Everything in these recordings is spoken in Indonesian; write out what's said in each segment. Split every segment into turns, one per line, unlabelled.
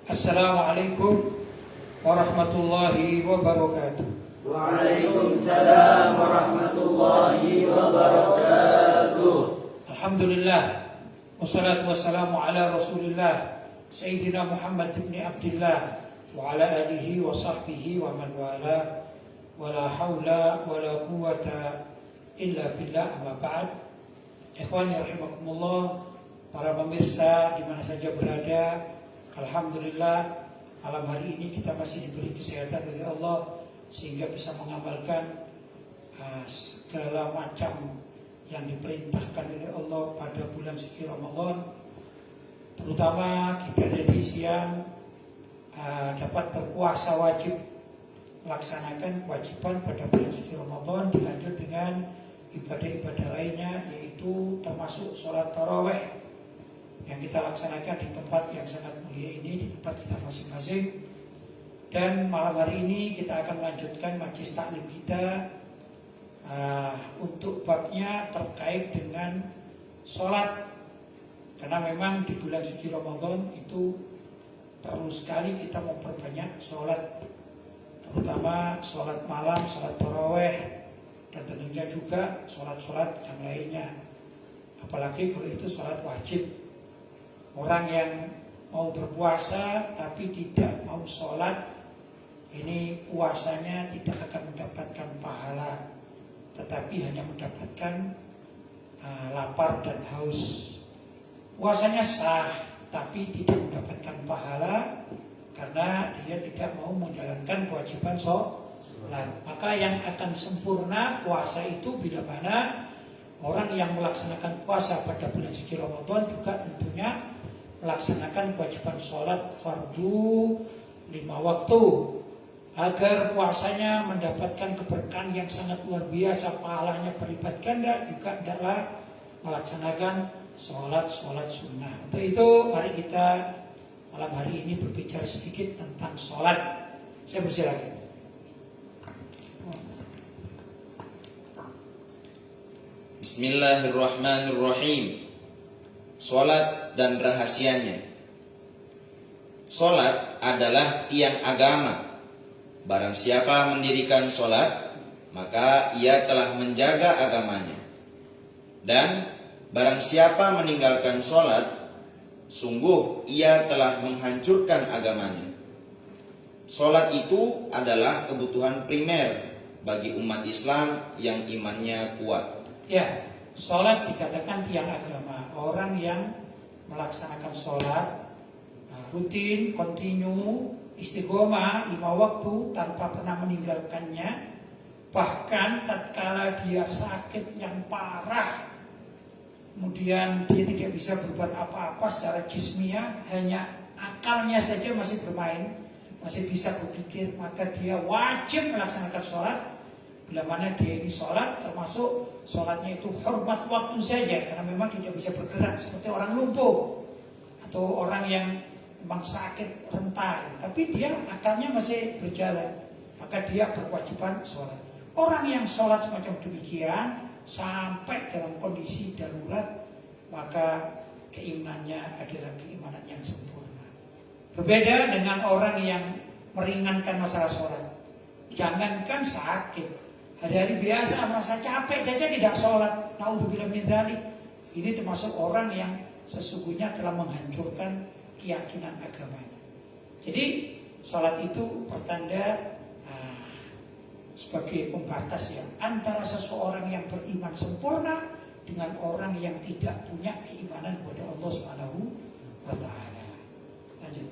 Assalamualaikum warahmatullahi wabarakatuh.
Waalaikumsalam warahmatullahi wabarakatuh.
Alhamdulillah, wassalatu wassalamu ala rasulillah Sayyidina Muhammad ibn Abdullah wa ala alihi wa sahbihi wa man wala, wa la hawla wa la quwata illa billah, amma ba'd. Ikhwani rahimakumullah, para pemirsa di mana saja berada, alhamdulillah malam hari ini kita masih diberi kesehatan oleh Allah sehingga bisa mengamalkan segala macam yang diperintahkan oleh Allah pada bulan suci Ramadan. Terutama kita dari siang dapat berpuasa wajib, melaksanakan kewajiban pada bulan suci Ramadan, dilanjut dengan ibadah-ibadah lainnya, yaitu termasuk sholat tarawih yang kita laksanakan di tempat yang sangat mulia ini, di tempat kita masing-masing. Dan malam hari ini kita akan melanjutkan majlis taklim kita untuk babnya terkait dengan sholat. Karena memang di bulan suci Ramadan itu perlu sekali kita memperbanyak sholat, terutama sholat malam, sholat tarawih, dan tentunya juga sholat-sholat yang lainnya. Apalagi kalau itu sholat wajib. Orang yang mau berpuasa tapi tidak mau sholat, ini puasanya tidak akan mendapatkan pahala, tetapi hanya mendapatkan lapar dan haus. Puasanya sah, tapi tidak mendapatkan pahala karena dia tidak mau menjalankan kewajiban sholat. Maka yang akan sempurna puasa itu bila mana orang yang melaksanakan puasa pada bulan suci Ramadan juga tentunya melaksanakan kewajiban sholat fardu 5 waktu, agar puasanya mendapatkan keberkahan yang sangat luar biasa, pahalanya berlipat ganda. Juga adalah melaksanakan sholat sunnah. Untuk itu mari kita malam hari ini berbicara sedikit tentang sholat. Saya persilakan.
Bismillahirrahmanirrahim. Sholat dan rahasianya. Sholat adalah tiang agama. Barang siapa mendirikan sholat, maka ia telah menjaga agamanya. Dan barang siapa meninggalkan sholat, sungguh ia telah menghancurkan agamanya. Sholat itu adalah kebutuhan primer bagi umat Islam yang imannya kuat.
Ya, sholat dikatakan tiang agama. Orang yang melaksanakan sholat rutin, kontinu, istiqomah 5 waktu tanpa pernah meninggalkannya, bahkan tatkala dia sakit yang parah, kemudian dia tidak bisa berbuat apa-apa secara jismiyah, hanya akalnya saja masih bermain, masih bisa berpikir, maka dia wajib melaksanakan sholat. Bila mana dia ini sholat, termasuk sholatnya itu hormat waktu saja, karena memang tidak bisa bergerak seperti orang lumpuh atau orang yang memang sakit renta, tapi dia akalnya masih berjalan, maka dia berkewajiban sholat. Orang yang sholat semacam demikian sampai dalam kondisi darurat, maka keimanannya adalah keimanan yang sempurna. Berbeda dengan orang yang meringankan masalah sholat. Jangankan sakit, hari-hari biasa merasa capek saja tidak sholat, naudzubillah min dzalik. Ini termasuk orang yang sesungguhnya telah menghancurkan keyakinan agamanya. Jadi sholat itu pertanda sebagai pembatas yang antara seseorang yang beriman sempurna dengan orang yang tidak punya keimanan kepada Allah Subhanahu wa taala. Lanjut.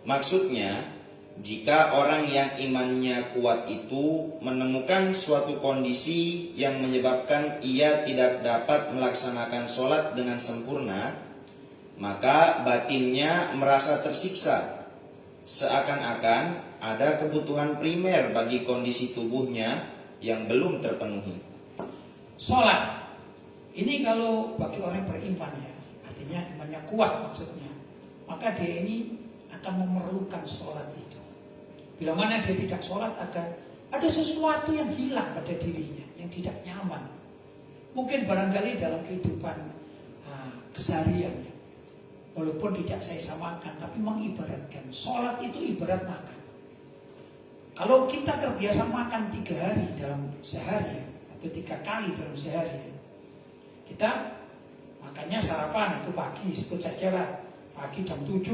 Maksudnya, jika orang yang imannya kuat itu menemukan suatu kondisi yang menyebabkan ia tidak dapat melaksanakan sholat dengan sempurna, maka batinnya merasa tersiksa, seakan-akan ada kebutuhan primer bagi kondisi tubuhnya yang belum terpenuhi.
Sholat ini kalau bagi orang beriman, ya, artinya imannya kuat maksudnya, maka dia ini akan memerlukan sholat itu. Bila mana dia tidak sholat, ada sesuatu yang hilang pada dirinya, yang tidak nyaman. Mungkin barangkali dalam kehidupan kesehariannya, walaupun tidak saya samakan, tapi mengibaratkan sholat itu ibarat makan. Kalau kita terbiasa makan 3 hari dalam sehari atau 3 kali dalam sehari, kita makannya sarapan itu pagi, sebut saja lah pagi jam 7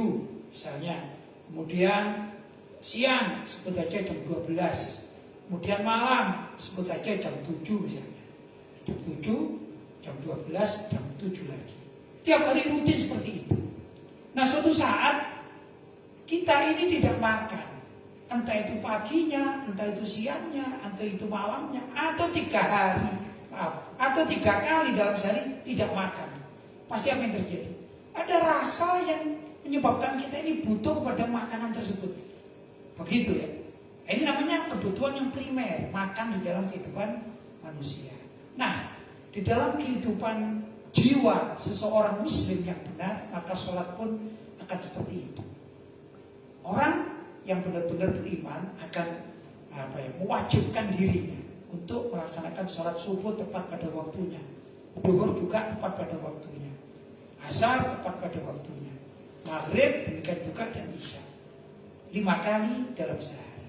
misalnya, kemudian siang sebut saja jam 12, kemudian malam sebut saja jam 7 misalnya, jam 7, jam 12, jam 7 lagi. Tiap hari rutin seperti itu. Nah suatu saat kita ini tidak makan, entah itu paginya, entah itu siangnya, entah itu malamnya, atau 3 hari, atau 3 kali dalam sehari tidak makan. Pasti apa yang terjadi? Ada rasa yang menyebabkan kita ini butuh pada makanan tersebut. Begitu ya. Ini namanya kebutuhan yang primer, makan di dalam kehidupan manusia. Nah, di dalam kehidupan jiwa seseorang muslim yang benar, maka sholat pun akan seperti itu. Orang yang benar-benar beriman akan mewajibkan dirinya untuk melaksanakan sholat subuh tepat pada waktunya, zuhur juga tepat pada waktunya, asar tepat pada waktunya, maghrib demikian juga, dan isya 5 kali dalam sehari.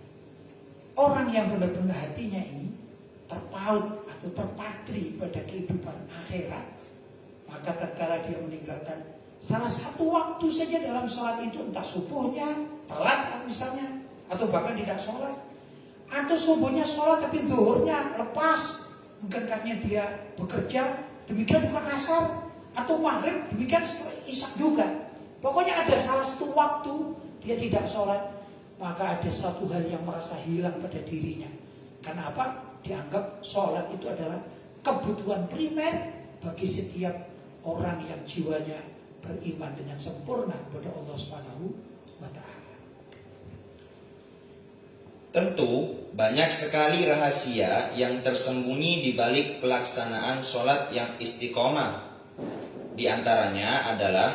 Orang yang benar-benar hatinya ini terpaut atau terpatri pada kehidupan akhirat, maka tatkala dia meninggalkan salah satu waktu saja dalam sholat itu, entah subuhnya telat misalnya, atau bahkan tidak sholat, atau subuhnya sholat tapi zuhurnya lepas, mungkin karena dia bekerja, demikian juga asar, atau maghrib, demikian isya juga. Pokoknya ada salah satu waktu dia tidak sholat, maka ada satu hal yang merasa hilang pada dirinya. Karena apa? Dianggap sholat itu adalah kebutuhan primer bagi setiap orang yang jiwanya beriman dengan sempurna kepada Allah Subhanahu wa Ta'ala.
Tentu banyak sekali rahasia yang tersembunyi di balik pelaksanaan sholat yang istiqomah. Di antaranya adalah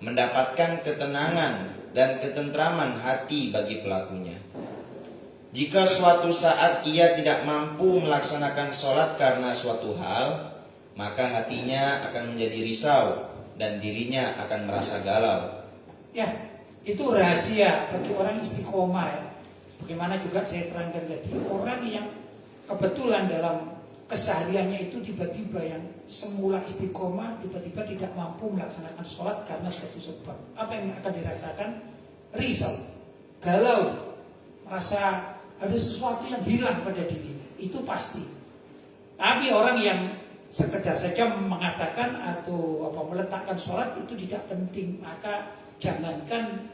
mendapatkan ketenangan dan ketentraman hati bagi pelakunya. Jika suatu saat ia tidak mampu melaksanakan sholat karena suatu hal, maka hatinya akan menjadi risau dan dirinya akan merasa galau.
Ya, itu rahasia bagi orang istiqomah ya. Bagaimana juga saya terangkan tadi, orang yang kebetulan dalam kesehariannya itu tiba-tiba yang semula istiqomah tiba-tiba tidak mampu melaksanakan sholat karena suatu sebab. Apa yang akan dirasakan? Risau, galau, merasa ada sesuatu yang hilang pada dirinya. Itu pasti. Tapi orang yang sekedar saja mengatakan atau meletakkan sholat itu tidak penting, maka jangankan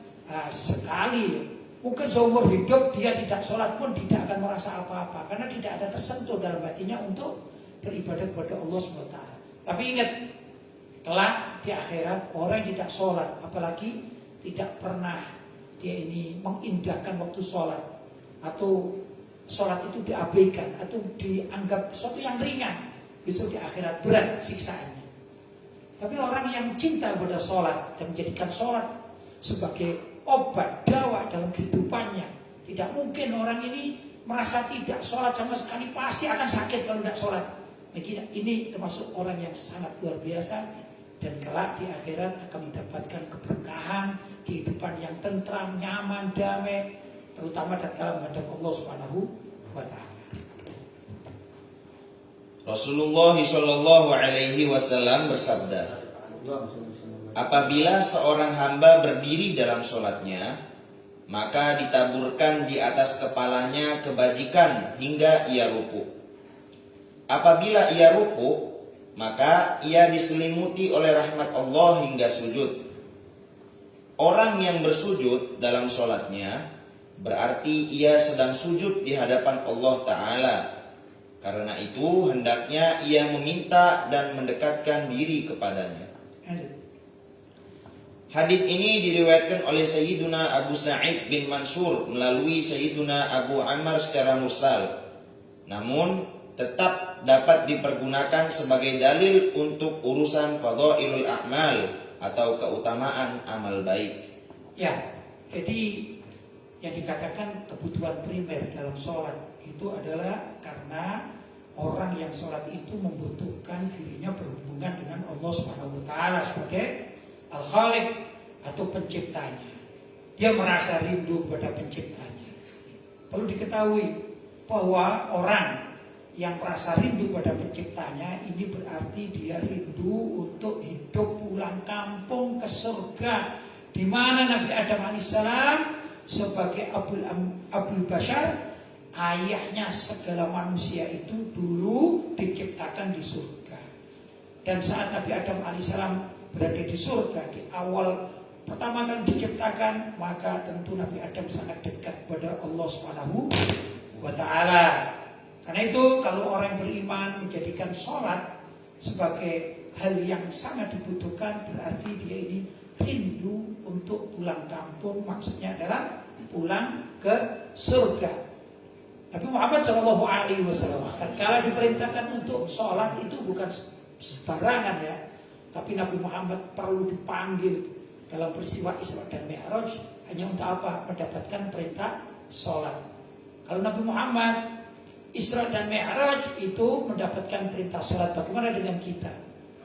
sekali, mungkin seumur hidup dia tidak sholat pun tidak akan merasa apa-apa, karena tidak ada tersentuh dalam hatinya untuk beribadah kepada Allah SWT. Tapi ingat, kelak di akhirat orang yang tidak sholat, apalagi tidak pernah dia ini mengindahkan waktu sholat, atau sholat itu diabaikan atau dianggap sesuatu yang ringan, besok di akhirat berat siksaannya. Tapi orang yang cinta kepada sholat dan menjadikan sholat sebagai obat, dawa dalam kehidupannya, tidak mungkin orang ini merasa tidak sholat sama sekali, pasti akan sakit kalau tidak sholat. Ini termasuk orang yang sangat luar biasa, dan kelak di akhirat akan mendapatkan keberkahan, kehidupan yang tentram, nyaman, damai, terutama tatkala menghadap Allah Subhanahu wa Ta'ala.
Rasulullah Shallallahu Alaihi Wasallam bersabda, apabila seorang hamba berdiri dalam sholatnya, maka ditaburkan di atas kepalanya kebajikan hingga ia ruku. Apabila ia ruku, maka ia diselimuti oleh rahmat Allah hingga sujud. Orang yang bersujud dalam sholatnya berarti ia sedang sujud di hadapan Allah Ta'ala. Karena itu hendaknya ia meminta dan mendekatkan diri kepadanya. Hadis ini diriwayatkan oleh Sayyiduna Abu Sa'id bin Mansur melalui Sayyiduna Abu Ammar secara mursal, namun tetap dapat dipergunakan sebagai dalil untuk urusan fadhailul a'mal atau keutamaan amal baik.
Ya, jadi yang dikatakan kebutuhan primer dalam sholat itu adalah karena orang yang sholat itu membutuhkan dirinya berhubungan dengan Allah Subhanahu wa Ta'ala sebagai Al-Khaliq, atau penciptanya. Dia merasa rindu kepada penciptanya. Perlu diketahui bahwa orang yang merasa rindu pada penciptanya ini berarti dia rindu untuk hidup pulang kampung ke surga, di mana Nabi Adam alaihissalam sebagai Abul Bashar, ayahnya segala manusia itu dulu diciptakan di surga. Dan saat Nabi Adam alaihissalam berada di surga di awal pertama kali diciptakan, maka tentu Nabi Adam sangat dekat kepada Allah Subhanahu wa ta'ala. Karena itu kalau orang beriman menjadikan sholat sebagai hal yang sangat dibutuhkan, berarti dia ini rindu untuk pulang kampung, maksudnya adalah pulang ke surga. Nabi Muhammad SAW kalau diperintahkan untuk sholat itu bukan sembarangan ya, tapi Nabi Muhammad perlu dipanggil dalam peristiwa Isra dan Mi'raj hanya untuk apa? Mendapatkan perintah sholat. Kalau Nabi Muhammad Isra dan Mi'raj itu mendapatkan perintah sholat, bagaimana dengan kita?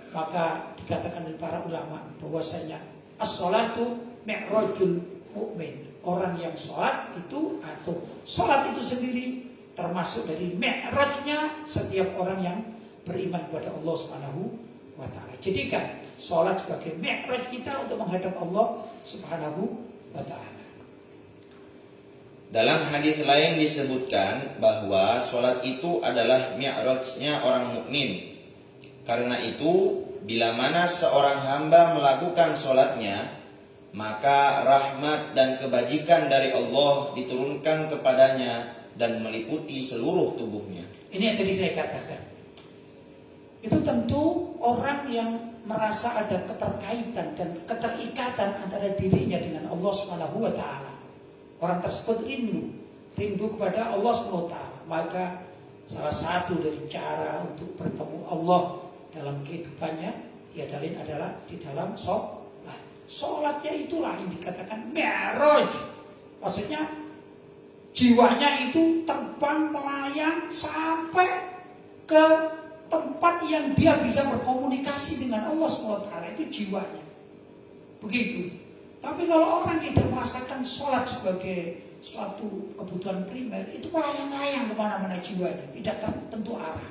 Maka dikatakan oleh para ulama bahwasanya as-sholatu mi'rajul mu'min. Orang yang sholat itu atau sholat itu sendiri termasuk dari mi'rajnya setiap orang yang beriman kepada Allah Subhanahu wa ta'ala. Jadikan sholat sebagai mi'raj kita untuk menghadap Allah Subhanahu wa ta'ala.
Dalam hadis lain disebutkan bahwa sholat itu adalah mi'rajnya orang mukmin. Karena itu, bila mana seorang hamba melakukan sholatnya, maka rahmat dan kebajikan dari Allah diturunkan kepadanya dan meliputi seluruh tubuhnya.
Ini yang tadi saya katakan. Itu tentu orang yang merasa ada keterkaitan dan keterikatan antara dirinya dengan Allah Subhanahu wa ta'ala. Orang tersebut rindu kepada Allah Subhanahu wa ta'ala. Maka salah satu dari cara untuk bertemu Allah dalam kehidupannya tiada lain adalah di dalam sholat. Sholatnya itulah yang dikatakan mi'raj. Maksudnya jiwanya itu terbang melayang sampai ke tempat yang dia bisa berkomunikasi dengan Allah SWT. Itu jiwanya. Begitu. Tapi kalau orang tidak merasakan sholat sebagai suatu kebutuhan primer, itu melayang-layang kemana-mana jiwanya, tidak tertentu arah.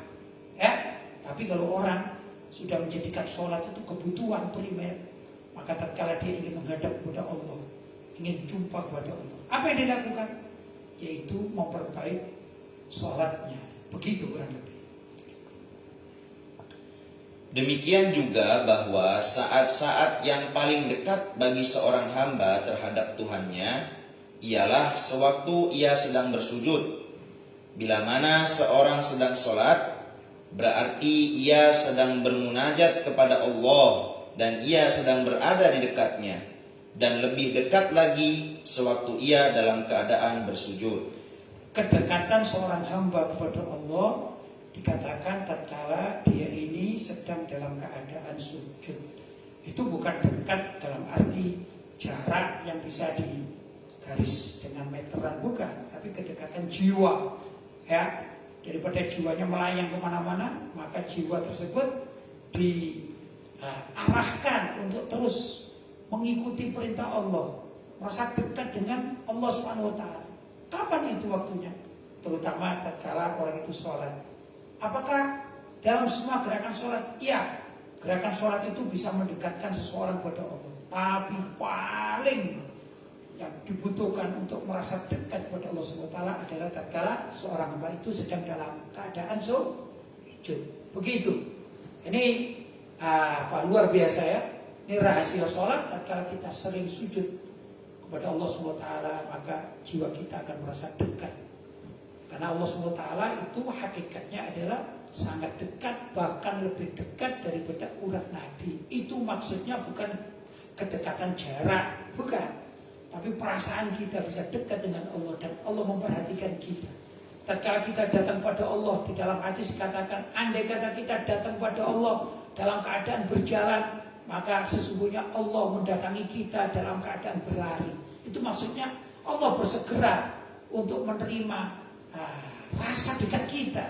Ya. Tapi kalau orang sudah menjadikan sholat itu kebutuhan primer, maka tatkala dia ingin menghadap kepada Allah, ingin jumpa kepada Allah, apa yang dilakukan? Yaitu memperbaiki sholatnya. Begitu kurang lebih.
Demikian juga bahwa saat-saat yang paling dekat bagi seorang hamba terhadap Tuhannya ialah sewaktu ia sedang bersujud. Bila mana seorang sedang sholat, berarti ia sedang bermunajat kepada Allah dan ia sedang berada di dekatnya. Dan lebih dekat lagi sewaktu ia dalam keadaan bersujud.
Kedekatan seorang hamba kepada Allah dikatakan tatkala dia ini sedang dalam keadaan sujud. Itu bukan dekat dalam arti jarak yang bisa digaris dengan meteran, bukan, tapi kedekatan jiwa. Ya, daripada jiwanya melayang kemana-mana, maka jiwa tersebut diarahkan untuk terus mengikuti perintah Allah, merasa dekat dengan Allah Subhanahu wa ta'ala. Kapan itu waktunya? Terutama tatkala orang itu sholat. Apakah dalam semua gerakan sholat? Iya, gerakan sholat itu bisa mendekatkan seseorang kepada Allah. Tapi paling yang dibutuhkan untuk merasa dekat kepada Allah SWT adalah tatkala seorang hamba itu sedang dalam keadaan sujud. Begitu. Ini luar biasa ya. Ini rahasia sholat. Tatkala kita sering sujud kepada Allah SWT, maka jiwa kita akan merasa dekat. Karena Allah SWT itu hakikatnya adalah sangat dekat, bahkan lebih dekat daripada urat nadi. Itu maksudnya bukan kedekatan jarak, bukan. Tapi perasaan kita bisa dekat dengan Allah dan Allah memperhatikan kita. Tatkala kita datang pada Allah, di dalam hadis katakan, andai kata kita datang pada Allah dalam keadaan berjalan, maka sesungguhnya Allah mendatangi kita dalam keadaan berlari. Itu maksudnya Allah bersegera untuk menerima rasa dekat kita.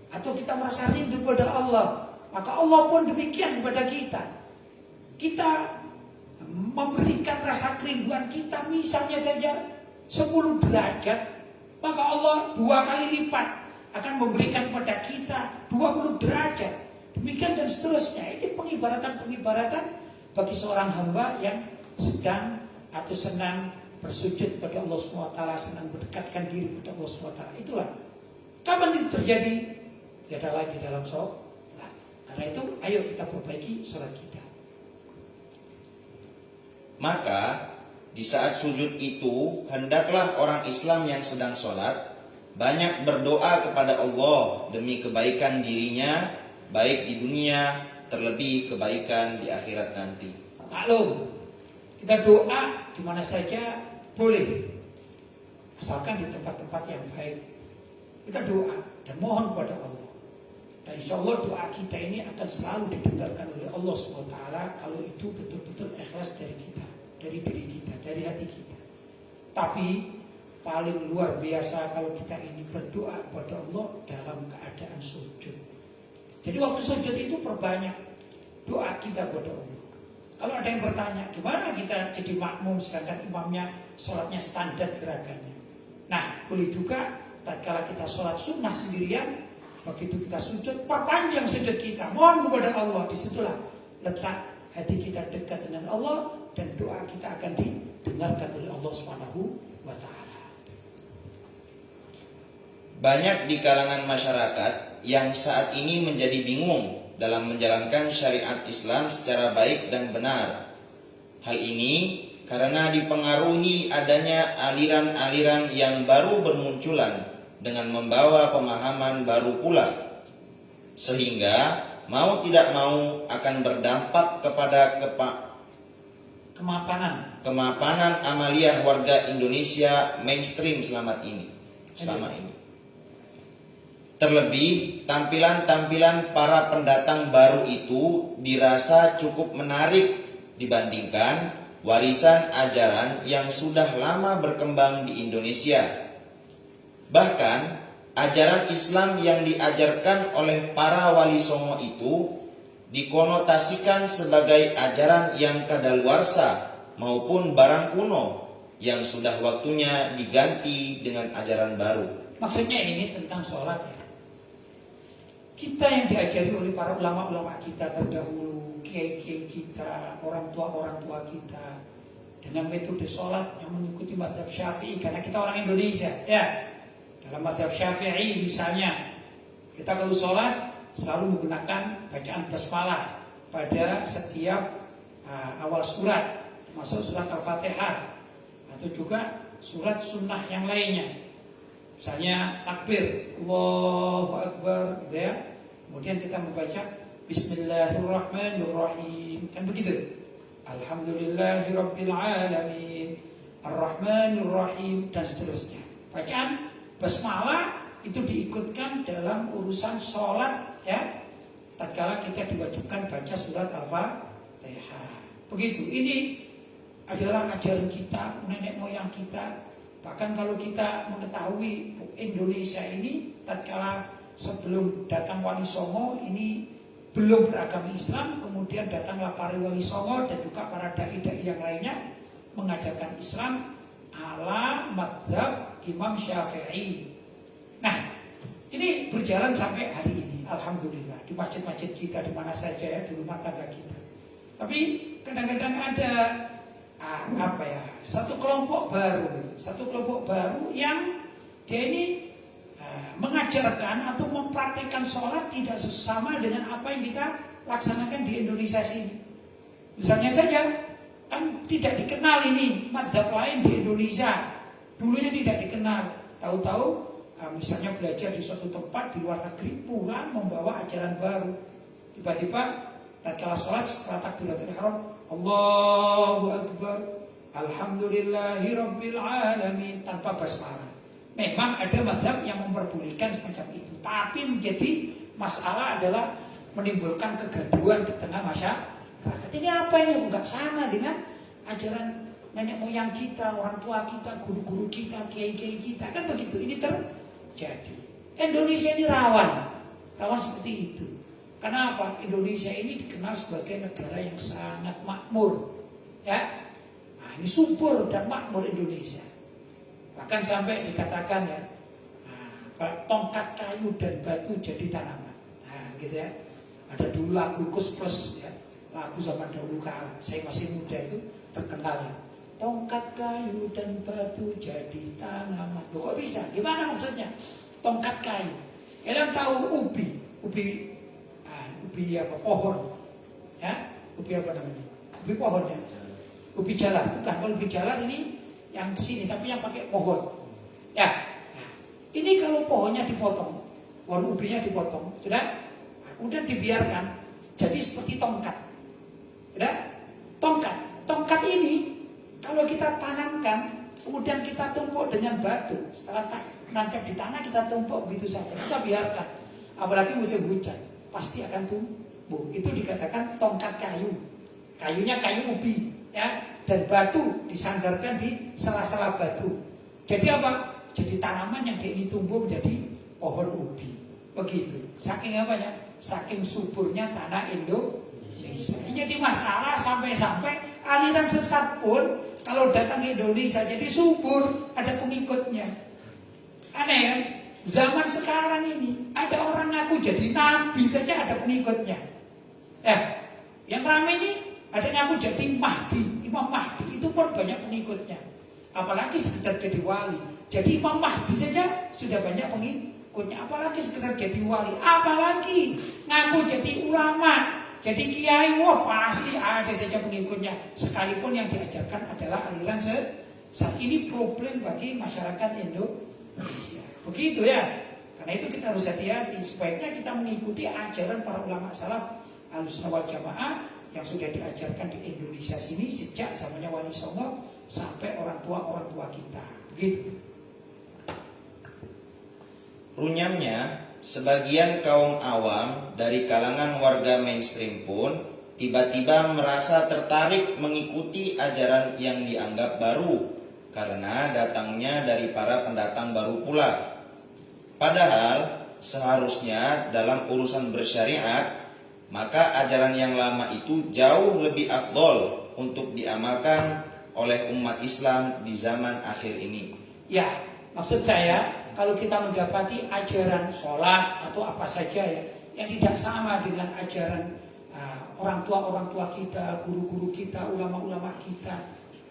Atau kita merasa rindu kepada Allah, maka Allah pun demikian kepada kita. Kita memberikan rasa kerinduan kita, misalnya saja 10 derajat, maka Allah 2 kali lipat akan memberikan kepada kita 20 derajat. Demikian dan seterusnya. Ini pengibaratan bagi seorang hamba yang sedang atau senang bersujud kepada Allah SWT, senang berdekatkan diri kepada Allah SWT. Itulah. Kapan itu terjadi? Ya adalah di dalam sholat. Karena itu, ayo kita perbaiki sholat kita.
Maka di saat sujud itu, hendaklah orang Islam yang sedang sholat banyak berdoa kepada Allah demi kebaikan dirinya, baik di dunia, terlebih kebaikan di akhirat nanti.
Maklum, kita doa di mana saja boleh, asalkan di tempat-tempat yang baik. Kita doa dan mohon kepada Allah. Dan insya Allah doa kita ini akan selalu didengarkan oleh Allah SWT kalau itu betul-betul ikhlas dari kita, dari diri kita, dari hati kita. Tapi paling luar biasa kalau kita ini berdoa kepada Allah dalam keadaan sujud. Jadi waktu sujud itu perbanyak doa kita kepada Allah. Kalau ada yang bertanya, gimana kita jadi makmum sedangkan imamnya sholatnya standar gerakannya? Nah, boleh juga tatkala kita sholat sunnah sendirian, begitu kita sujud, perpanjang sujud kita, mohon kepada Allah. Disitulah letak hati kita dekat dengan Allah dan doa kita akan didengarkan oleh Allah SWT.
Banyak di kalangan masyarakat yang saat ini menjadi bingung dalam menjalankan syariat Islam secara baik dan benar. Hal ini karena dipengaruhi adanya aliran-aliran yang baru bermunculan dengan membawa pemahaman baru pula, sehingga mau tidak mau akan berdampak kepada kemapanan amaliyah warga Indonesia mainstream selama ini. Terlebih tampilan-tampilan para pendatang baru itu dirasa cukup menarik dibandingkan warisan ajaran yang sudah lama berkembang di Indonesia. Bahkan ajaran Islam yang diajarkan oleh para wali songo itu dikonotasikan sebagai ajaran yang kadaluarsa maupun barang kuno yang sudah waktunya diganti dengan ajaran baru.
Maksudnya ini tentang sholat ya. Kita yang diajari oleh para ulama-ulama kita terdahulu, kiai-kiai kita, orang tua kita, dengan metode sholat yang mengikuti mazhab Syafi'i, karena kita orang Indonesia, ya. Dalam mazhab Syafi'i misalnya, kita kalau sholat selalu menggunakan bacaan basmalah pada setiap awal surat, termasuk surat Al-Fatihah atau juga surat sunnah yang lainnya. Misalnya takbir, Allahu Akbar, gitu ya. Kemudian kita membaca Bismillahirrahmanirrahim, kan begitu. Alhamdulillahirrabbilalamin, Ar-Rahmanirrahim, dan seterusnya. Bacaan basmalah itu diikutkan dalam urusan sholat, ya. Tatkala kita diwajibkan baca surat Al-Fatihah. Begitu. Ini adalah ajaran kita, nenek moyang kita. Bahkan kalau kita mengetahui Indonesia ini tatkala sebelum datang Wali Songo ini belum beragama Islam, kemudian datanglah para Wali Songo dan juga para dai-dai yang lainnya mengajarkan Islam ala madhab Imam Syafi'i. Nah, ini berjalan sampai hari ini, alhamdulillah, di masjid-masjid kita di mana saja ya, di rumah tangga kita. Tapi kadang-kadang ada satu kelompok baru yang dia ini mengajarkan atau mempraktikkan sholat tidak sesama dengan apa yang kita laksanakan di Indonesia sini. Misalnya saja, kan tidak dikenal ini mazhab lain di Indonesia. Dulunya tidak dikenal. Tahu-tahu misalnya belajar di suatu tempat di luar negeri, pulang membawa ajaran baru. Tiba-tiba tatkala sholat setelah takbiratul ihram, Allahu Akbar, Alhamdulillahirabbil alamin, tanpa basmalah. Memang ada mazhab yang memperbolehkan semacam itu, tapi menjadi masalah adalah menimbulkan kegaduhan di tengah masyarakat. Ini apa ini? Enggak sama dengan ajaran nenek moyang kita, orang tua kita, guru-guru kita, kiai-kiai kita. Kan begitu, ini terjadi. Indonesia ini rawan seperti itu. Kenapa? Indonesia ini dikenal sebagai negara yang sangat makmur. Ya, nah, ini subur dan makmur Indonesia. Bahkan sampai dikatakan ya, tongkat kayu dan batu jadi tanaman. Nah, gitu ya. Ada dulu lagu Kus Plus ya, lagu zaman dahulu kala. Saya masih muda itu terkenal ya. Tongkat kayu dan batu jadi tanaman. Loh, kok bisa? Gimana maksudnya? Tongkat kayu. Kalian tahu ubi apa? Pohon. Ya, ubi apa namanya? Ubi pohon ya. Ubi jalar, bukan. Kalau ubi jalar ini yang sini, tapi yang pakai pohon. Ya, nah, ini kalau pohonnya dipotong, pohon ubinya dipotong, sudah, udah dibiarkan, jadi seperti tongkat. Sudah, tongkat ini kalau kita tanamkan, kemudian kita tumpuk dengan batu, setelah nangkep di tanah kita tumpuk begitu saja, kita biarkan. Apalagi musim hujan, pasti akan tumbuh. Itu dikatakan tongkat kayu. Kayunya kayu ubi, ya, dan batu disandarkan di sela-sela batu. Jadi apa? Jadi tanaman yang ini tumbuh menjadi pohon ubi. Begitu. Saking apa ya? Saking suburnya tanah Indonesia. Jadi masalah sampai-sampai aliran sesat pun kalau datang ke Indonesia jadi subur, ada pengikutnya. Aneh kan? Zaman sekarang ini ada orang ngaku jadi nabi saja ada pengikutnya. Yang ramai ini ada ngaku jadi Mahdi, Imam Mahdi, itu pun banyak pengikutnya. Apalagi sekedar jadi wali. Jadi Imam Mahdi saja sudah banyak pengikutnya. Apalagi sekedar jadi wali. Apalagi ngaku jadi ulama, jadi kiai, wah pasti ada saja pengikutnya. Sekalipun yang diajarkan adalah aliran sesat. Ini problem bagi masyarakat Indonesia. Begitu ya. Karena itu kita harus hati-hati. Sebaiknya kita mengikuti ajaran para ulama salaf Ahlussunnah wal Jamaah yang sudah diajarkan di Indonesia sini sejak zamannya Wali Songo sampai orang tua kita. Begitu.
Runyamnya, sebagian kaum awam dari kalangan warga mainstream pun tiba-tiba merasa tertarik mengikuti ajaran yang dianggap baru karena datangnya dari para pendatang baru pula. Padahal seharusnya dalam urusan bersyariat maka ajaran yang lama itu jauh lebih afdol untuk diamalkan oleh umat Islam di zaman akhir ini.
Ya, maksud saya kalau kita mendapati ajaran sholat atau apa saja ya yang tidak sama dengan ajaran orang tua kita, guru-guru kita, ulama-ulama kita,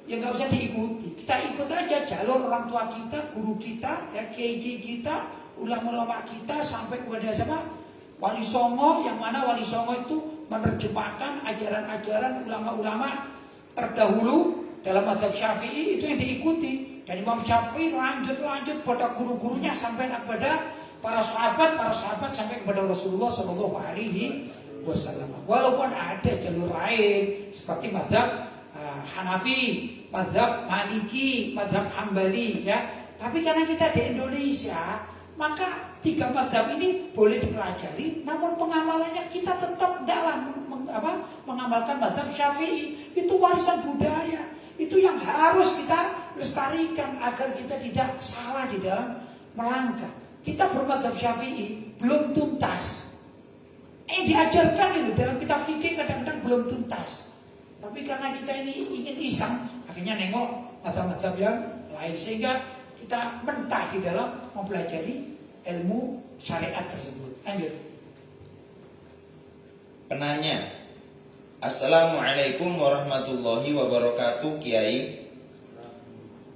ya nggak usah diikuti. Kita ikut aja jalur orang tua kita, guru kita, ya kiai kita, ulama-ulama kita sampai kepada siapa? Wali Songo, yang mana Wali Songo itu menerjemahkan ajaran-ajaran ulama-ulama terdahulu dalam mazhab Syafi'i, itu yang diikuti. Dan Imam Syafi'i lanjut pada guru-gurunya sampai kepada para sahabat sampai kepada Rasulullah SAW. Walaupun ada jalur lain seperti mazhab Hanafi, mazhab Maliki, mazhab Hambali, ya. Tapi karena kita di Indonesia, maka tiga mazhab ini boleh dipelajari, namun pengamalannya kita tetap dalam mengamalkan mazhab Syafi'i. Itu warisan budaya, itu yang harus kita lestarikan agar kita tidak salah di dalam melangkah. Kita bermazhab Syafi'i belum tuntas. Diajarkan itu dalam kitab fikih kadang-kadang belum tuntas. Tapi karena kita ini ingin iseng, akhirnya nengok mazhab-mazhab yang lain sehingga kita mentah di dalam mempelajari ilmu syariat tersebut. Lanjut.
Penanya, Assalamualaikum warahmatullahi wabarakatuh, Kiai.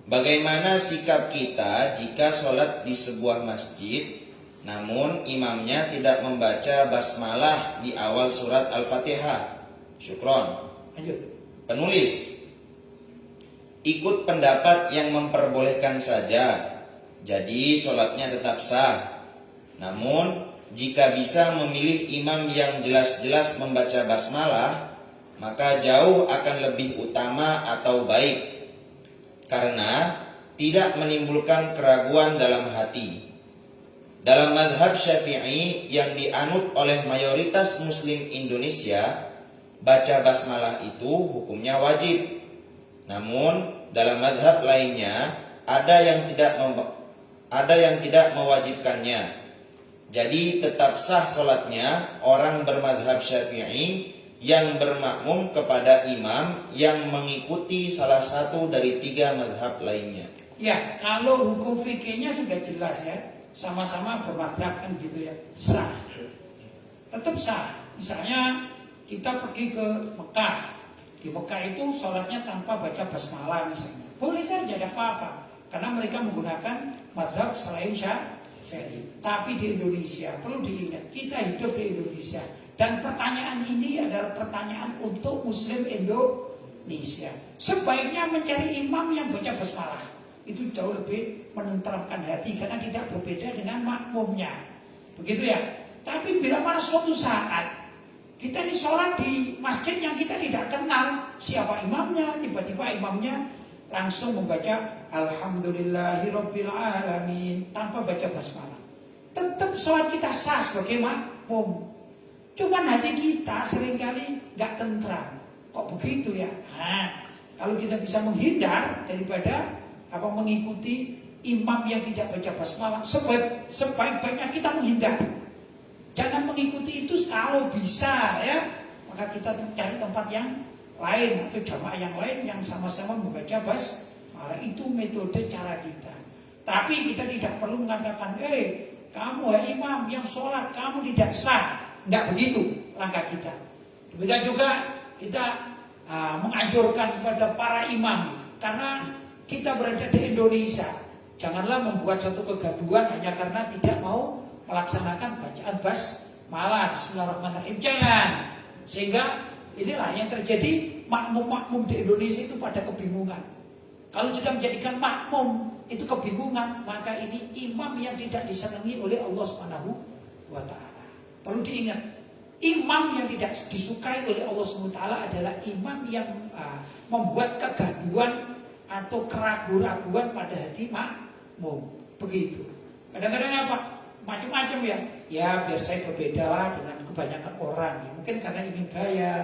Bagaimana sikap kita jika sholat di sebuah masjid, namun imamnya tidak membaca basmalah di awal surat Al-Fatihah? Syukron.
Lanjut.
Penulis, ikut pendapat yang memperbolehkan saja, jadi sholatnya tetap sah. Namun jika bisa memilih imam yang jelas-jelas membaca basmalah, maka jauh akan lebih utama atau baik, karena tidak menimbulkan keraguan dalam hati. Dalam mazhab Syafi'i yang dianut oleh mayoritas muslim Indonesia, baca basmalah itu hukumnya wajib. Namun dalam mazhab lainnya ada yang tidak mewajibkannya. Jadi tetap sah sholatnya orang bermadhab Syafi'i yang bermakmum kepada imam yang mengikuti salah satu dari 3 mazhab lainnya.
Ya, kalau hukum fikihnya sudah jelas ya, sama-sama bermazhab kan gitu ya, sah. Tetap sah. Misalnya kita pergi ke Mekah, di Mekah itu sholatnya tanpa baca basmalah misalnya, boleh saja, tidak apa-apa, karena mereka menggunakan mazhab selain Syafi'i. Tapi di Indonesia perlu diingat, kita hidup di Indonesia, dan pertanyaan ini adalah pertanyaan untuk Muslim Indonesia. Sebaiknya mencari imam yang baca basmalah, itu jauh lebih menenteramkan hati karena tidak berbeda dengan makmumnya, begitu ya. Tapi bila mana suatu saat kita ini sholat di masjid yang kita tidak kenal siapa imamnya, tiba-tiba imamnya langsung membaca Alhamdulillahirabbil alamin tanpa baca basmalah, tetap sholat kita sah sebagai makmum. Cuman hati kita seringkali nggak tentram, kok begitu ya. Nah, kalau kita bisa menghindar daripada mengikuti imam yang tidak baca basmalah, sebaik-baiknya kita menghindar. Jangan mengikuti itu kalau bisa ya, maka kita cari tempat yang lain atau jamaah yang lain yang sama-sama membaca basmalah. Itu metode cara kita. Tapi kita tidak perlu mengatakan, kamu imam yang sholat kamu tidak sah. Tidak begitu langkah kita. Demikian juga kita menganjurkan kepada para imam, karena kita berada di Indonesia, janganlah membuat satu kegaduhan hanya karena tidak mau melaksanakan bacaan basmalah, bismillahirrahmanirrahim. Jangan. Sehingga inilah yang terjadi, makmum-makmum di Indonesia itu pada kebingungan. Kalau sudah menjadikan makmum itu kebingungan, maka ini imam yang tidak disenangi oleh Allah Subhanahu wa taala. Perlu diingat, imam yang tidak disukai oleh Allah Subhanahu wa taala adalah imam yang membuat kegaduhan atau keraguan-raguan pada hati makmum. Begitu. Kadang-kadang apa? Macam-macam ya. Ya biar saya berbeda lah dengan kebanyakan orang. Ya, mungkin karena ingin gaya,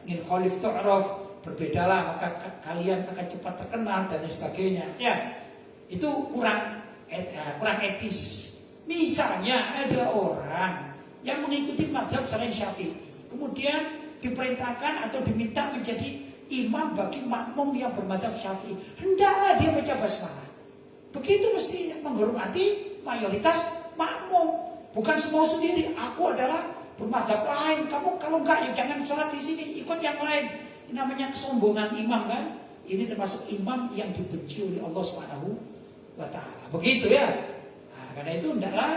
ingin khalif tu'raf, berbedalah maka kalian akan cepat terkenal dan sebagainya. Ya, itu kurang etis. Misalnya ada orang yang mengikuti mazhab selain Syafi'i, kemudian diperintahkan atau diminta menjadi imam bagi makmum yang bermazhab Syafi'i, hendaklah dia baca basmalah. Begitu mestinya, menghormati mayoritas makmum, bukan semua sendiri. Aku adalah bermazhab lain, kamu kalau enggak ya jangan sholat di sini, ikut yang lain. Ini namanya kesombongan imam kan? Ini termasuk imam yang dibenci oleh Allah Subhanahu wa taala. Begitu ya. Nah, karena itu hendaklah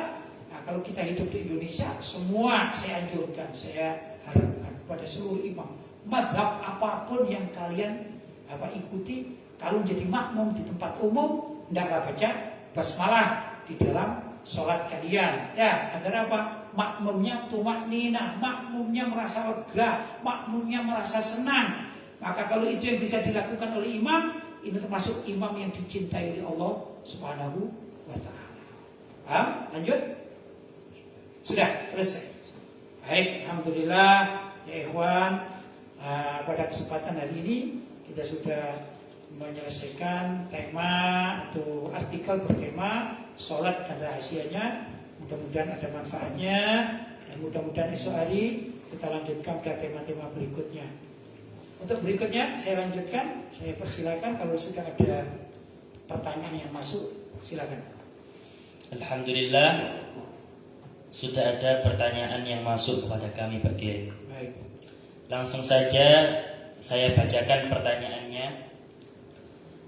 kalau kita hidup di Indonesia, semua saya anjurkan, saya harapkan kepada seluruh imam, mazhab apapun yang kalian ikuti, kalau menjadi makmum di tempat umum, hendaklah baca basmalah di dalam sholat kalian. Ya, agar apa? Makmumnya tumaknina, makmumnya merasa lega, makmumnya merasa senang. Maka kalau itu yang bisa dilakukan oleh imam, ini termasuk imam yang dicintai oleh Allah Subhanahu wa taala. Lanjut. Sudah selesai. Baik, alhamdulillah ya ikhwan. Pada kesempatan hari ini kita sudah menyelesaikan tema atau artikel bertema sholat dan rahasianya. Mudah-mudahan ada manfaatnya, dan mudah-mudahan esok hari kita lanjutkan pada tema-tema berikutnya. Untuk berikutnya saya lanjutkan, saya persilakan kalau sudah ada pertanyaan yang masuk, silakan.
Alhamdulillah, sudah ada pertanyaan yang masuk kepada kami Pak Kiai.
Baik.
Langsung saja saya bacakan pertanyaannya.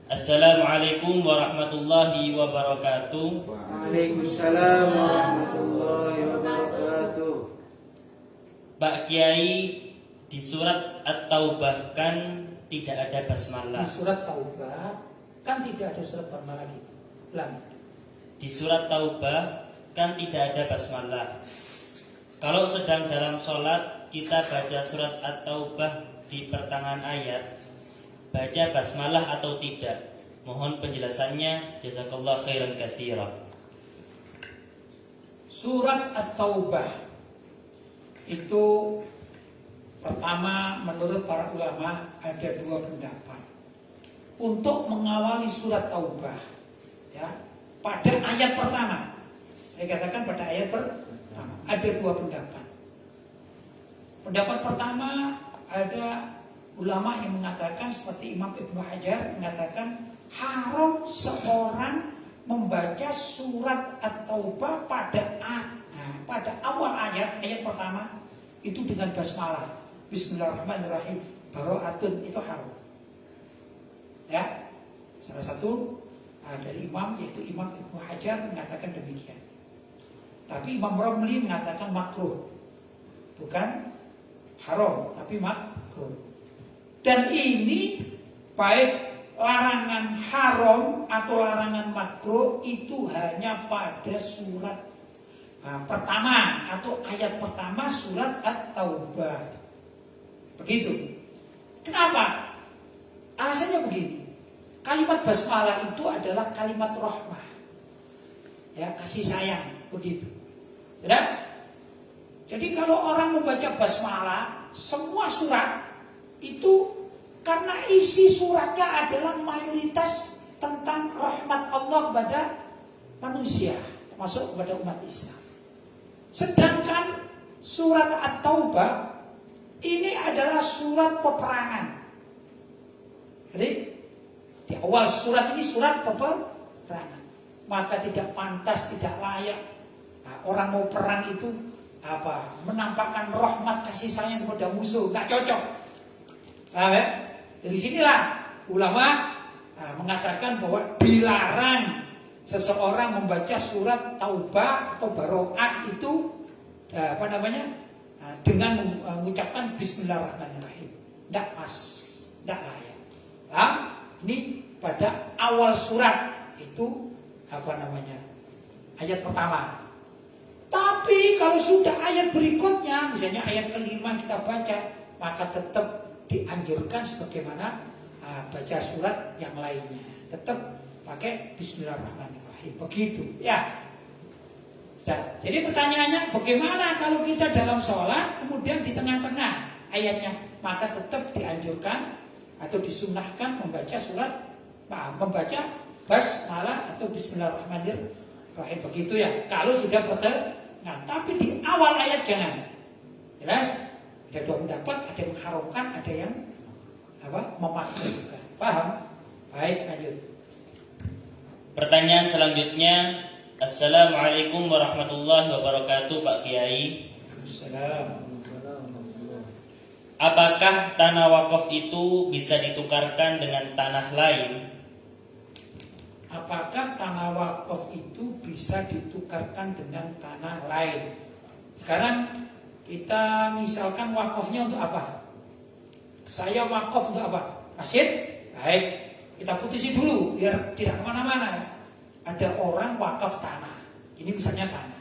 Assalamualaikum warahmatullahi wabarakatuh.
Waalaikumsalam warahmatullahi wabarakatuh.
Pak Kiai, di surat At-Taubah kan tidak ada basmalah.
Di surat Taubah kan tidak ada surat basmalah gitu. Ulang.
Di surat Taubah kan tidak ada basmalah. Kalau sedang dalam sholat kita baca surat At-Taubah di pertengahan ayat, baca basmalah atau tidak? Mohon penjelasannya, jazakallah khairan katsira.
Surat At-Taubah itu pertama menurut para ulama ada dua pendapat untuk mengawali surat Taubah. Ya, pada ayat pertama. Saya katakan pada ayat pertama ada dua pendapat. Pendapat pertama ada ulama yang mengatakan seperti Imam Ibnu Hajar mengatakan haram seorang membaca surat At-Taubah pada awal ayat pertama itu dengan basmalah, Bismillahirrahmanirrahim, Baro'atun, itu haram. Ya, salah satu dari imam yaitu Imam Ibnu Hajar mengatakan demikian. Tapi Imam Romli mengatakan makruh, bukan haram, tapi makruh. Dan ini baik larangan haram atau larangan makruh itu hanya pada surat pertama atau ayat pertama surat At-Taubah. Begitu. Kenapa? Alasannya begini. Kalimat basmalah itu adalah kalimat rahmah. Ya, kasih sayang, begitu. Ya? Jadi kalau orang membaca basmalah semua surat itu karena isi suratnya adalah mayoritas tentang rahmat Allah pada manusia, termasuk kepada umat Islam. Sedangkan surat At-Taubah ini adalah surat peperangan. Jadi di awal surat ini surat peperangan. Maka tidak pantas, tidak layak orang mau perang itu menampakkan rahmat kasih sayang kepada musuh, nggak cocok. Paham ya? Dari sinilah ulama mengatakan bahwa dilarang seseorang membaca surat Taubah atau Baro'ah itu dengan mengucapkan Bismillahirrahmanirrahim. Tidak pas, tidak layak. Ini pada awal surat itu ayat pertama. Tapi kalau sudah ayat berikutnya, misalnya ayat kelima kita baca, maka tetap dianjurkan sebagaimana baca surat yang lainnya. Tetap pakai Bismillahirrahmanirrahim. Begitu ya. Nah, jadi pertanyaannya bagaimana kalau kita dalam sholat kemudian di tengah-tengah ayatnya, maka tetap dianjurkan atau disunnahkan membaca membaca basmalah atau Bismillahirrahmanirrahim. Begitu ya. Kalau sudah pertengahan, tapi di awal ayat jangan. Jelas? Ada dua pendapat, ada yang mengharamkan, ada yang memakruhkan. Paham? Baik, lanjut.
Pertanyaan selanjutnya, Assalamualaikum warahmatullahi wabarakatuh, Pak Kiai. Apakah tanah wakaf itu bisa ditukarkan dengan tanah lain?
Apakah tanah wakaf itu bisa ditukarkan dengan tanah lain? Sekarang kita misalkan wakafnya untuk apa? Saya wakaf untuk apa? Masjid? Baik, kita putusin dulu biar tidak kemana-mana ya. Ada orang wakaf tanah. Ini misalnya tanah.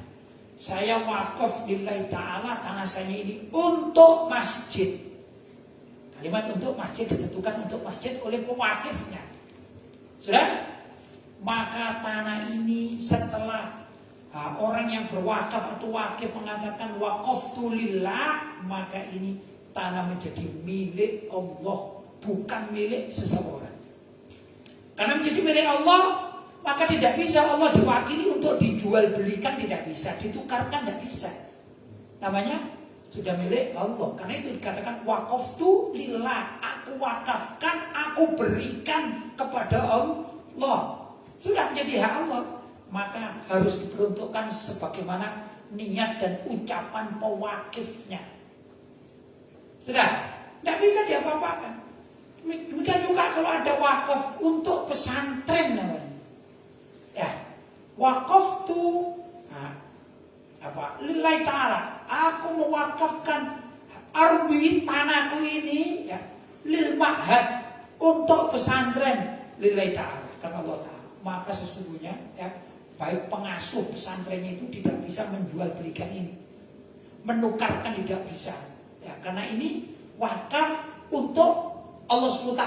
Saya wakaf lillahi ta'ala, tanah saya ini untuk masjid. Kalimat untuk masjid ditentukan untuk masjid oleh pewakifnya. Sudah? Maka tanah ini setelah orang yang berwakaf atau wakif mengatakan waqaftu lillah, maka ini tanah menjadi milik Allah, bukan milik seseorang. Karena menjadi milik Allah, maka tidak bisa Allah diwakili untuk dijual belikan, tidak bisa, ditukarkan tidak bisa. Namanya sudah milik Allah. Karena itu dikatakan waqaftu lillah, aku wakafkan, aku berikan kepada Allah. Sudah menjadi hak Allah, maka harus diperuntukkan sebagaimana niat dan ucapan pewakifnya. Sudah, tidak bisa diapa-apakan. Demikian juga kalau ada wakaf untuk pesantren namanya. Ya, wakaf tu lillahi ta'ala, aku mewakafkan ardi tanahku ini ya, lil ma'had, untuk pesantren lillahi ta'ala, kata Allah Ta'ala. Maka sesungguhnya ya, baik pengasuh pesantrennya itu tidak bisa menjual belikan ini, menukarkan tidak bisa ya, karena ini wakaf untuk Allah SWT,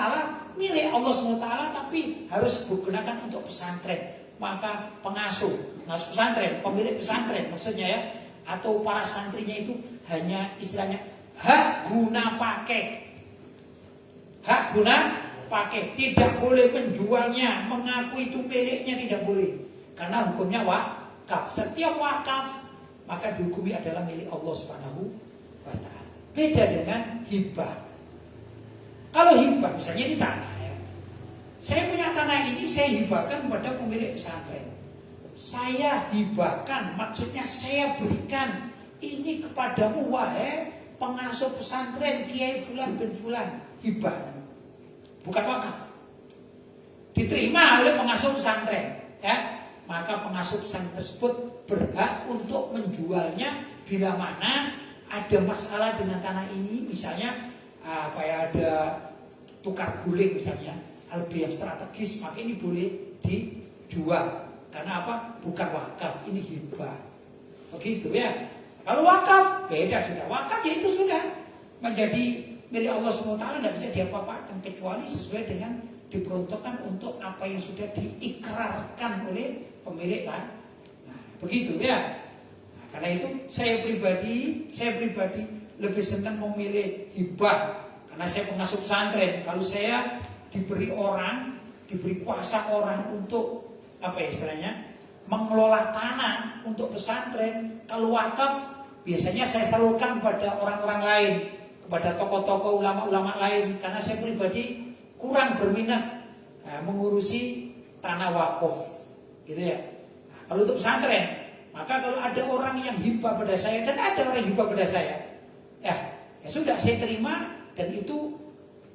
milik Allah SWT, tapi harus digunakan untuk pesantren. Maka pengasuh pesantren, pemilik pesantren maksudnya ya, atau para santrinya itu hanya istilahnya hak guna pakai. Hak guna pakai, tidak boleh menjualnya, mengaku itu miliknya, tidak boleh. Karena hukumnya wakaf. Setiap wakaf maka dihukumi adalah milik Allah Subhanahu wa ta'ala. Beda dengan hibah. Kalau hibah misalnya di tanah ya. Saya punya tanah ini saya hibahkan kepada pemilik pesantren. Saya hibahkan, maksudnya saya berikan ini kepadamu wahai pengasuh pesantren Kiai Fulan bin Fulan, hibah. Bukan wakaf. Diterima oleh pengasuh pesantren, ya. Maka pengasuh pesantren tersebut berhak untuk menjualnya bila mana ada masalah dengan tanah ini, misalnya ada tukar guling misalnya, lebih yang strategis, maka ini boleh dijual. Karena apa? Bukan wakaf, ini hibah. Begitu ya. Kalau wakaf beda sudah. Wakaf ya itu sudah menjadi milik Allah SWT, tidak bisa diapa-apakan kecuali sesuai dengan diperuntukkan untuk apa yang sudah diikrarkan oleh pemilik kan. Nah, begitu ya. Nah, karena itu saya pribadi lebih senang memilih hibah karena saya pengasuh pesantren. Kalau saya diberi kuasa orang untuk apa istilahnya mengelola tanah untuk pesantren, kalau wakaf biasanya saya salurkan kepada orang-orang lain, kepada tokoh-tokoh ulama-ulama lain, karena saya pribadi kurang berminat mengurusi tanah wakaf, gitu ya. Nah, kalau untuk pesantren, maka kalau ada orang yang hibah pada saya dan ada orang yang hibah pada saya, ya sudah saya terima dan itu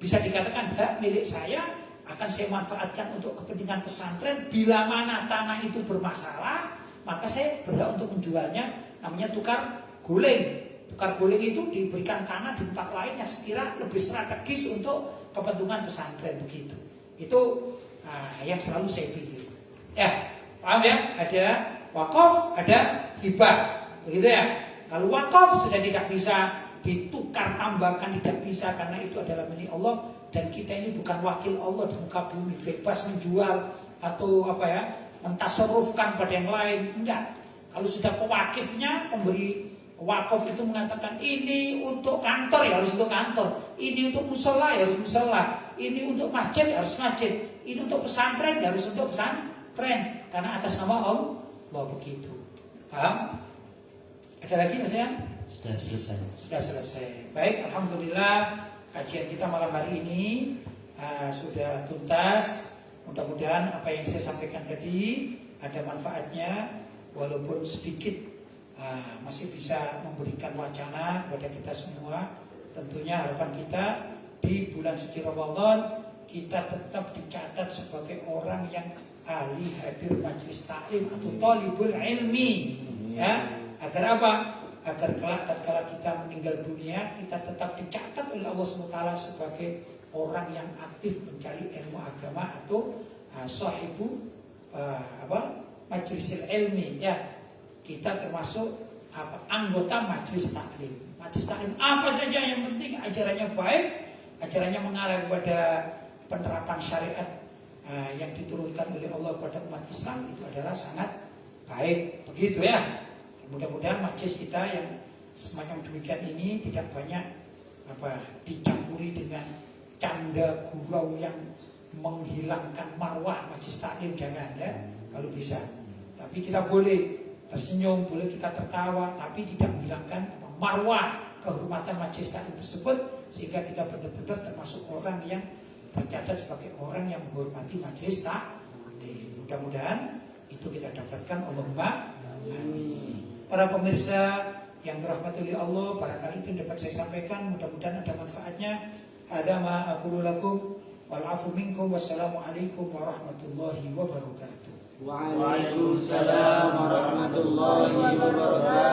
bisa dikatakan hak milik saya, akan saya manfaatkan untuk kepentingan pesantren. Bila mana tanah itu bermasalah, maka saya berhak untuk menjualnya, namanya tukar guling. Tukar guling itu diberikan tanah di tempat lain yang sekira lebih strategis untuk kepentingan pesantren, begitu. Itu yang selalu saya pilih. Ya, paham ya? Ada wakaf, ada hibah, begitu ya. Kalau wakaf sudah tidak bisa ditukar tambahkan, tidak bisa, karena itu adalah milik Allah dan kita ini bukan wakil Allah di muka bumi, bebas menjual atau mentasarrufkan pada yang lain, enggak. Kalau sudah pewakifnya, pemberi wakaf itu mengatakan ini untuk kantor ya harus untuk kantor, ini untuk musola ya harus musola, ini untuk masjid ya harus masjid, ini untuk pesantren ya harus untuk pesantren, karena atas nama Allah, begitu. Paham? Ada lagi Mas Yan?
Sudah selesai.
Sudah selesai. Baik, alhamdulillah kajian kita malam hari ini sudah tuntas. Mudah-mudahan apa yang saya sampaikan tadi ada manfaatnya, walaupun sedikit masih bisa memberikan wacana kepada kita semua. Tentunya harapan kita di bulan suci Ramadan kita tetap dicatat sebagai orang yang ahli hadir majelis taklim atau thalibul ilmi, ya. Agar apa? Agar kelak tatkala kita meninggal dunia kita tetap dicatat oleh Allah SWT sebagai orang yang aktif mencari ilmu agama atau sahibu majlisil ilmi, ya. Kita termasuk anggota majelis taklim. Majelis taklim apa saja yang penting ajarannya baik, ajarannya mengarah kepada penerapan syariat yang diturunkan oleh Allah kepada umat Islam, itu adalah sangat baik, begitu ya. Mudah-mudahan majelis kita yang semacam demikian ini tidak banyak dicampuri dengan canda gurau yang menghilangkan marwah majelis taklim, jangan ya, kalau bisa. Tapi kita boleh tersenyum, boleh kita tertawa, tapi tidak menghilangkan marwah kehormatan majelis taklim tersebut, sehingga kita benar-benar termasuk orang yang tercatat sebagai orang yang menghormati majelis taklim. Mudah-mudahan itu kita dapatkan, Allahumma amin. Para pemirsa yang dirahmati oleh Allah, barangkali itu dapat saya sampaikan, mudah-mudahan ada manfaatnya. Hadza ma aqulu lakum wal 'afu minkum, wassalamualaikum warahmatullahi wabarakatuh.
Waalaikumsalam warahmatullahi wabarakatuh.